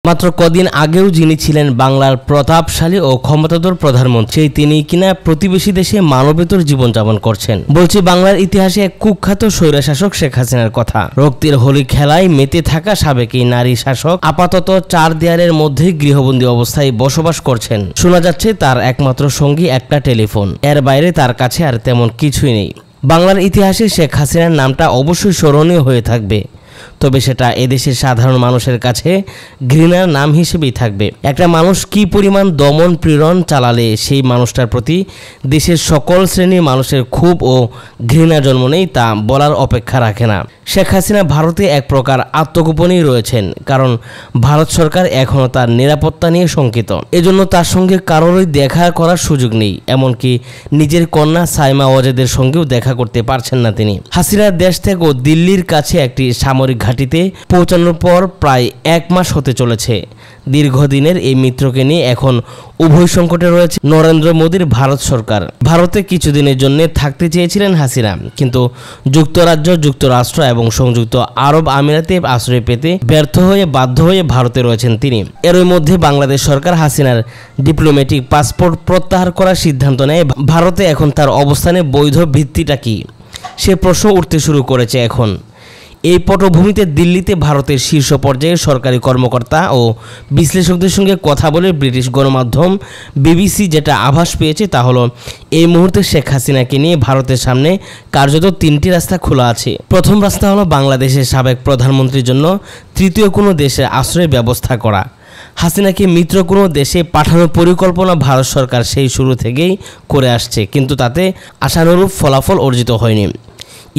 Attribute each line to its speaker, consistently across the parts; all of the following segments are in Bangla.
Speaker 1: মাত্র কদিন আগেও যিনি ছিলেন বাংলার প্রতাপশালী ও ক্ষমতাধর প্রধানমন্ত্রী তিনি কিনা প্রতিবেশী দেশে মানবেতর জীবনযাপন করছেন। বলছি বাংলার ইতিহাসে এক কুখ্যাত স্বৈরশাসক শেখ হাসিনার কথা। রক্তের হোলি খেলায় মেতে থাকা সাবেক এই নারী শাসক আপাতত 4 দেয়ালের মধ্যেই গৃহবন্দী অবস্থায় বসবাস করছেন। শোনা যাচ্ছে তার একমাত্র সঙ্গী একটা টেলিফোন, এর বাইরে তার কাছে আর তেমন কিছুই নেই। বাংলার ইতিহাসে শেখ হাসিনার নামটা অবশ্যই স্মরণীয় হয়ে থাকবে, তবে সেটা এদেশের সাধারণ মানুষের কাছে ঘৃণার নাম হিসেবেই থাকবে। একটা মানুষ কি পরিমাণ দমন পীড়ন চালালে সেই মানুষটার প্রতি দেশের সকল শ্রেণীর মানুষের ক্ষোভ ও ঘৃণা জন্ম নেই তা বলার অপেক্ষা রাখে না। শেখ হাসিনা ভারতে এক প্রকার আত্মগোপনেই রয়েছেন, কারণ ভারত সরকার এখনও তার নিরাপত্তা নিয়ে শঙ্কিত। এজন্য তার সঙ্গে কারোরই দেখা করার সুযোগ নেই, এমনকি নিজের কন্যা সাইমা ওয়াজেদের সঙ্গেও দেখা করতে পারছেন না তিনি। হাসিনার দেশ থেকে দিল্লির কাছে একটি সামরিক ঘাঁটিতে পৌঁছানোর পর প্রায় 1 মাস হতে চলেছে। দীর্ঘদিনের এই মিত্রকে নিয়ে এখন উভয় সংকটে রয়েছে নরেন্দ্র মোদীর ভারত সরকার। ভারতে কিছুদিনের জন্য থাকতে চেয়েছিলেন হাসিনা, কিন্তু যুক্তরাজ্য, যুক্তরাষ্ট্র এবং সংযুক্ত আরব আমিরাতে আশ্রয় পেতে বাধ্য হয়ে ভারতে রয়েছেন তিনি। এরই মধ্যে বাংলাদেশ সরকার হাসিনার ডিপ্লোম্যাটিক পাসপোর্ট প্রত্যাহার করার সিদ্ধান্ত নেয়। ভারতে এখন তার অবস্থানে বৈধ ভিত্তিটা কি, সে প্রশ্ন উঠতে শুরু করেছে এখন। এই পটভূমিতে দিল্লিতে ভারতের শীর্ষ পর্যায়ের সরকারি কর্মকর্তা ও বিশ্লেষকদের সঙ্গে কথা বলে ব্রিটিশ গণমাধ্যম বিবিসি যেটা আভাস পেয়েছে তা হলো এই মুহূর্তে শেখ হাসিনাকে নিয়ে ভারতের সামনে কার্যত 3টি রাস্তা খোলা আছে। প্রথম রাস্তা হলো বাংলাদেশের সাবেক প্রধানমন্ত্রীর জন্য তৃতীয় কোনো দেশের আশ্রয়ের ব্যবস্থা করা। হাসিনাকে মিত্র কোনো দেশে পাঠানোর পরিকল্পনা ভারত সরকার সেই শুরু থেকেই করে আসছে, কিন্তু তাতে আশানুরূপ ফলাফল অর্জিত হয়নি।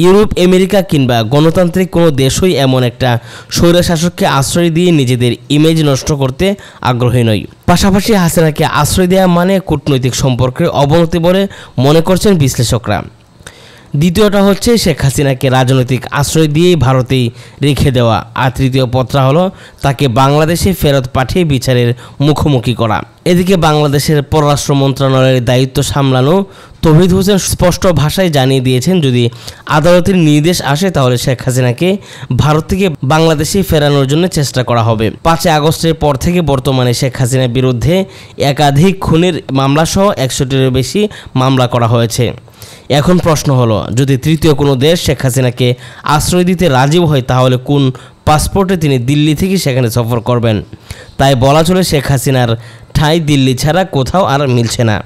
Speaker 1: ইউরোপ, আমেরিকা কিংবা গণতান্ত্রিক কোনো দেশই এমন একটা স্বৈরশাসককে আশ্রয় দিয়ে নিজেদের ইমেজ নষ্ট করতে আগ্রহী নয়। পাশাপাশি হাসিনাকে আশ্রয় দেওয়া মানে কূটনৈতিক সম্পর্কের অবনতি বলে মনে করছেন বিশ্লেষকরা। দ্বিতীয়টা হচ্ছে শেখ হাসিনাকে রাজনৈতিক আশ্রয় দিয়েই ভারতেই রেখে দেওয়া, আর তৃতীয় পথটা হলো তাকে বাংলাদেশে ফেরত পাঠিয়ে বিচারের মুখোমুখি করা। এদিকে বাংলাদেশের পররাষ্ট্র মন্ত্রণালয়ের দায়িত্ব সামলানো তৌহিদ হোসেন স্পষ্ট ভাষায় জানিয়ে দিয়েছেন, যদি আদালতের নির্দেশ আসে তাহলে শেখ হাসিনাকে ভারত থেকে বাংলাদেশে ফেরানোর জন্য চেষ্টা করা হবে। 5 আগস্টের পর থেকে বর্তমানে শেখ হাসিনার বিরুদ্ধে একাধিক খুনের মামলাসহ 100টিরও বেশি মামলা করা হয়েছে। এখন প্রশ্ন হলো, যদি তৃতীয় কোনো দেশ শেখ হাসিনাকে আশ্রয় দিতে রাজি হয় তাহলে কোন পাসপোর্টে তিনি দিল্লি থেকে সেখানে সফর করবেন? তাই বলা চলে শেখ হাসিনার ঠাঁই দিল্লি ছাড়া কোথাও আর মিলছে না।